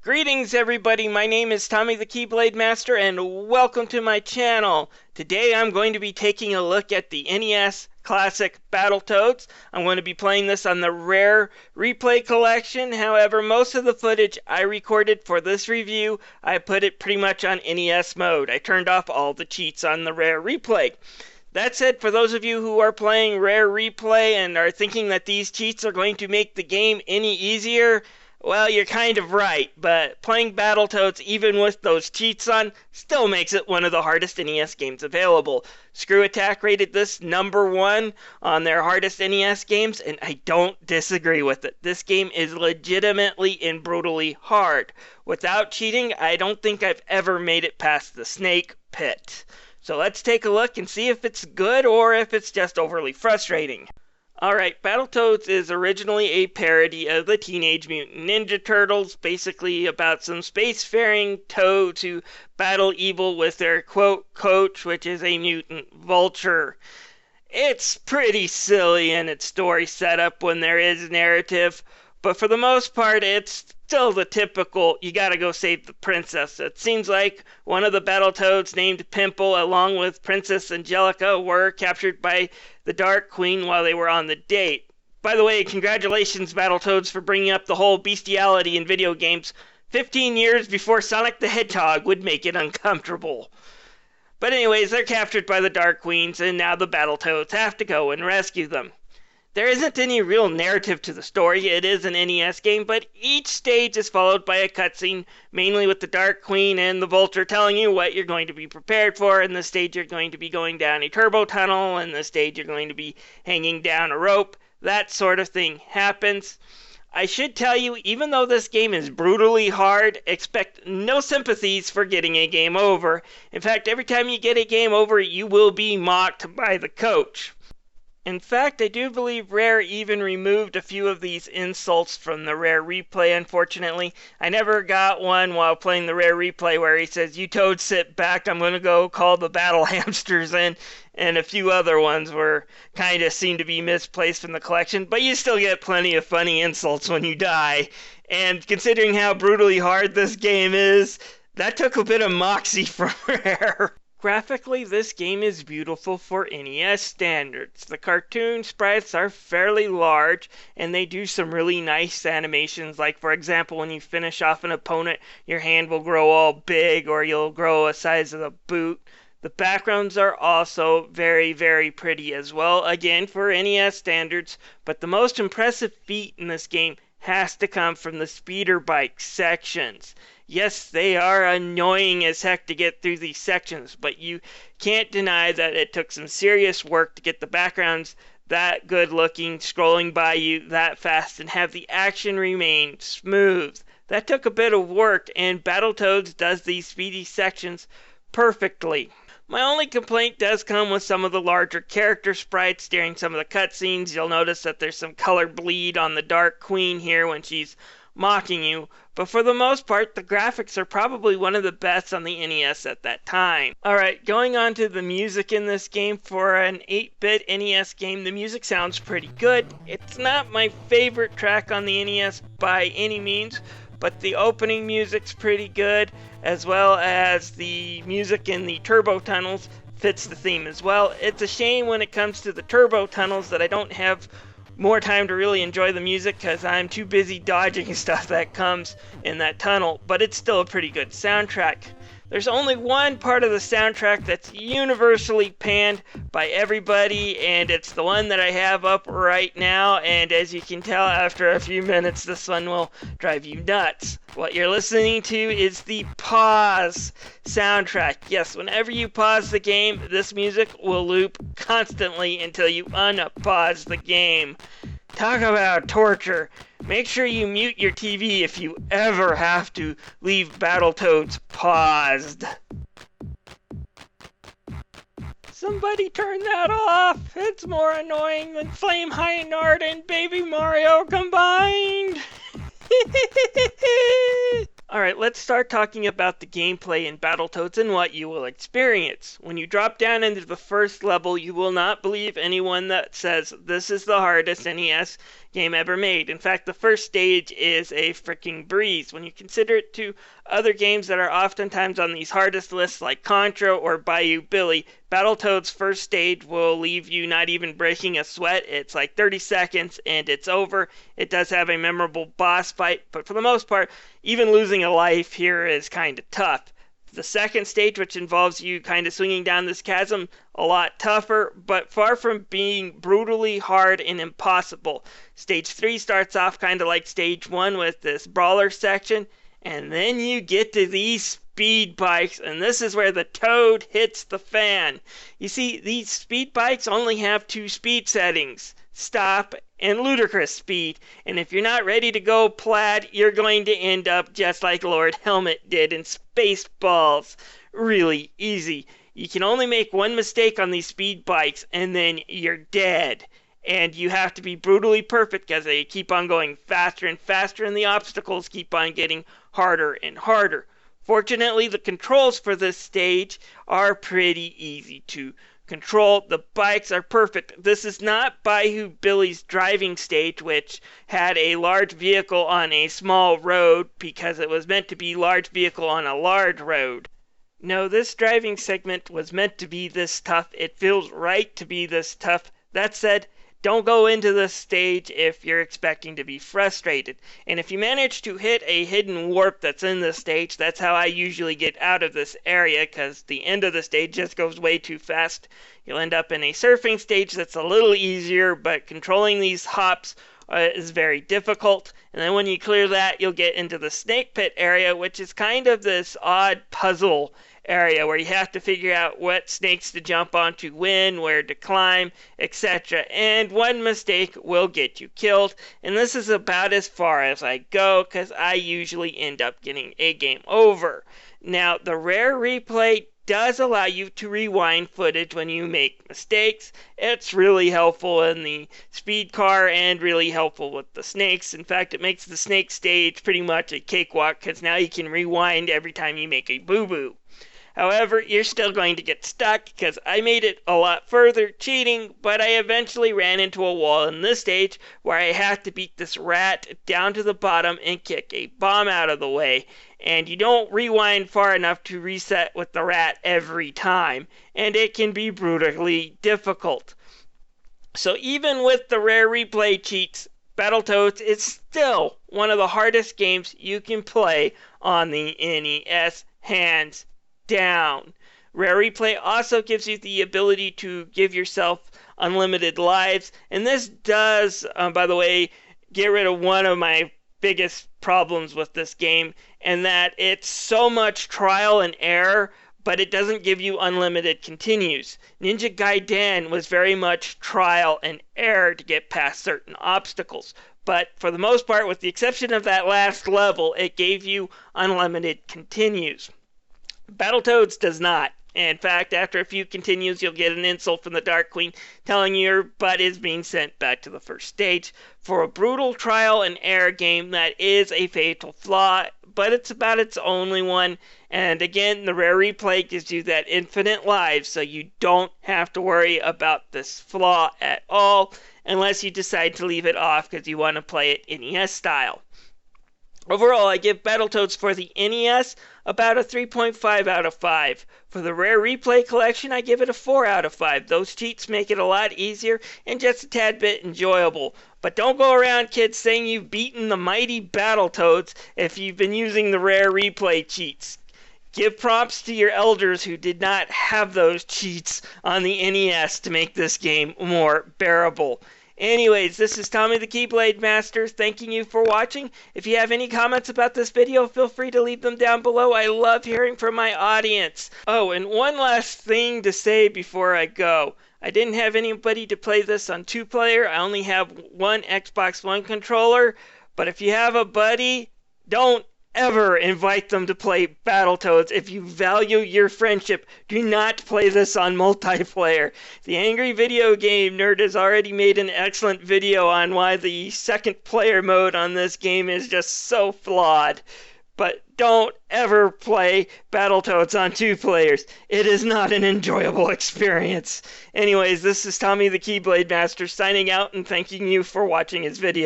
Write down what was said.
Greetings everybody, my name is Tommy the Keyblade Master and welcome to my channel. Today I'm going to be taking a look at the NES classic Battletoads. I'm going to be playing this on the Rare Replay collection. However, most of the footage I recorded for this review, I put it pretty much on NES mode. I turned off all the cheats on the Rare Replay. That said, for those of you who are playing Rare Replay and are thinking that these cheats are going to make the game any easier, well, you're kind of right, but playing Battletoads, even with those cheats on, still makes it one of the hardest NES games available. Screw Attack rated this #1 on their hardest NES games, and I don't disagree with it. This game is legitimately and brutally hard. Without cheating, I don't think I've ever made it past the Snake Pit. So let's take a look and see if it's good or if it's just overly frustrating. Alright, Battletoads is originally a parody of the Teenage Mutant Ninja Turtles, basically about some spacefaring toads who battle evil with their quote coach, which is a mutant vulture. It's pretty silly in its story setup when there is narrative, but for the most part it's still the typical, you gotta go save the princess. It seems like one of the Battletoads named Pimple, along with Princess Angelica, were captured by the Dark Queen while they were on the date. By the way, congratulations Battletoads for bringing up the whole bestiality in video games 15 years before Sonic the Hedgehog would make it uncomfortable. But anyways, they're captured by the Dark Queens and now the Battletoads have to go and rescue them. There isn't any real narrative to the story. It is an NES game, but each stage is followed by a cutscene, mainly with the Dark Queen and the Vulture telling you what you're going to be prepared for. In this stage, you're going to be going down a turbo tunnel. In this stage, you're going to be hanging down a rope. That sort of thing happens. I should tell you, even though this game is brutally hard, expect no sympathies for getting a game over. In fact, every time you get a game over, you will be mocked by the coach. In fact, I do believe Rare even removed a few of these insults from the Rare Replay, unfortunately. I never got one while playing the Rare Replay where he says, "You toads sit back, I'm going to go call the battle hamsters in," and a few other ones were kind of seem to be misplaced from the collection, but you still get plenty of funny insults when you die. And considering how brutally hard this game is, that took a bit of moxie from Rare. Graphically, this game is beautiful for NES standards. The cartoon sprites are fairly large, and they do some really nice animations, like for example when you finish off an opponent, your hand will grow all big, or you'll grow a size of the boot. The backgrounds are also very, very pretty as well, again for NES standards, but the most impressive feat in this game has to come from the speeder bike sections. Yes, they are annoying as heck to get through these sections, but you can't deny that it took some serious work to get the backgrounds that good looking, scrolling by you that fast, and have the action remain smooth. That took a bit of work, and Battletoads does these speedy sections perfectly. My only complaint does come with some of the larger character sprites during some of the cutscenes. You'll notice that there's some color bleed on the Dark Queen here when she's mocking you, but for the most part, the graphics are probably one of the best on the NES at that time. Alright, going on to the music in this game. For an 8-bit NES game, the music sounds pretty good. It's not my favorite track on the NES by any means, but the opening music's pretty good, as well as the music in the turbo tunnels fits the theme as well. It's a shame when it comes to the turbo tunnels that I don't have more time to really enjoy the music because I'm too busy dodging stuff that comes in that tunnel, but it's still a pretty good soundtrack. There's only one part of the soundtrack that's universally panned by everybody, and it's the one that I have up right now, and as you can tell after a few minutes, this one will drive you nuts. What you're listening to is the pause soundtrack. Yes, whenever you pause the game, this music will loop constantly until you unpause the game. Talk about torture. Make sure you mute your TV if you ever have to leave Battletoads paused. Somebody turn that off. It's more annoying than Flame Highnard and Baby Mario combined. Alright, let's start talking about the gameplay in Battletoads and what you will experience. When you drop down into the first level, you will not believe anyone that says this is the hardest NES game ever made. In fact, the first stage is a freaking breeze. When you consider it to other games that are oftentimes on these hardest lists like Contra or Bayou Billy, Battletoads' first stage will leave you not even breaking a sweat. It's like 30 seconds and it's over. It does have a memorable boss fight, but for the most part, even losing a life here is kind of tough. The second stage, which involves you kind of swinging down this chasm, a lot tougher, but far from being brutally hard and impossible. Stage 3 starts off kind of like stage 1 with this brawler section, and then you get to these speed bikes, and this is where the toad hits the fan. You see, these speed bikes only have 2 speed settings: stop and ludicrous speed, and if you're not ready to go plaid, you're going to end up just like Lord Helmet did in Spaceballs. Really easy. You can only make one mistake on these speed bikes and then you're dead. And you have to be brutally perfect because they keep on going faster and faster and the obstacles keep on getting harder and harder. Fortunately, the controls for this stage are pretty easy to control. The bikes are perfect. This is not Bayou Billy's driving stage, which had a large vehicle on a small road because it was meant to be large vehicle on a large road. No, this driving segment was meant to be this tough. It feels right to be this tough. That said, don't go into this stage if you're expecting to be frustrated. And if you manage to hit a hidden warp that's in this stage, that's how I usually get out of this area, because the end of the stage just goes way too fast. You'll end up in a surfing stage that's a little easier, but controlling these hops is very difficult. And then when you clear that, you'll get into the snake pit area, which is kind of this odd puzzle area where you have to figure out what snakes to jump onto when, where to climb, etc. And one mistake will get you killed. And this is about as far as I go because I usually end up getting a game over. Now, the rare replay does allow you to rewind footage when you make mistakes. It's really helpful in the speed car and really helpful with the snakes. In fact, it makes the snake stage pretty much a cakewalk because now you can rewind every time you make a boo-boo. However, you're still going to get stuck because I made it a lot further cheating, but I eventually ran into a wall in this stage where I had to beat this rat down to the bottom and kick a bomb out of the way. And you don't rewind far enough to reset with the rat every time, and it can be brutally difficult. So even with the rare replay cheats, Battletoads is still one of the hardest games you can play on the NES, hands down. Rare replay also gives you the ability to give yourself unlimited lives, and this does, by the way, get rid of one of my biggest problems with this game, and that it's so much trial and error, but it doesn't give you unlimited continues. Ninja Gaiden was very much trial and error to get past certain obstacles, but for the most part, with the exception of that last level, it gave you unlimited continues. Battletoads does not. In fact, after a few continues, you'll get an insult from the Dark Queen telling you your butt is being sent back to the first stage. For a brutal trial and error game, that is a fatal flaw, but it's about its only one. And again, the rare replay gives you that infinite lives, so you don't have to worry about this flaw at all, unless you decide to leave it off because you want to play it NES style. Overall, I give Battletoads for the NES about a 3.5 out of 5. For the Rare Replay Collection, I give it a 4 out of 5. Those cheats make it a lot easier and just a tad bit enjoyable. But don't go around, kids, saying you've beaten the mighty Battletoads if you've been using the Rare Replay cheats. Give props to your elders who did not have those cheats on the NES to make this game more bearable. Anyways, this is Tommy the Keyblade Master, thanking you for watching. If you have any comments about this video, feel free to leave them down below. I love hearing from my audience. Oh, and one last thing to say before I go. I didn't have anybody to play this on 2-player. I only have one Xbox One controller. But if you have a buddy, don't ever invite them to play Battletoads. If you value your friendship, do not play this on multiplayer. The Angry Video Game Nerd has already made an excellent video on why the second player mode on this game is just so flawed. but don't ever play Battletoads on 2 players. It is not an enjoyable experience. Anyways, this is Tommy the Keyblade Master signing out and thanking you for watching his video.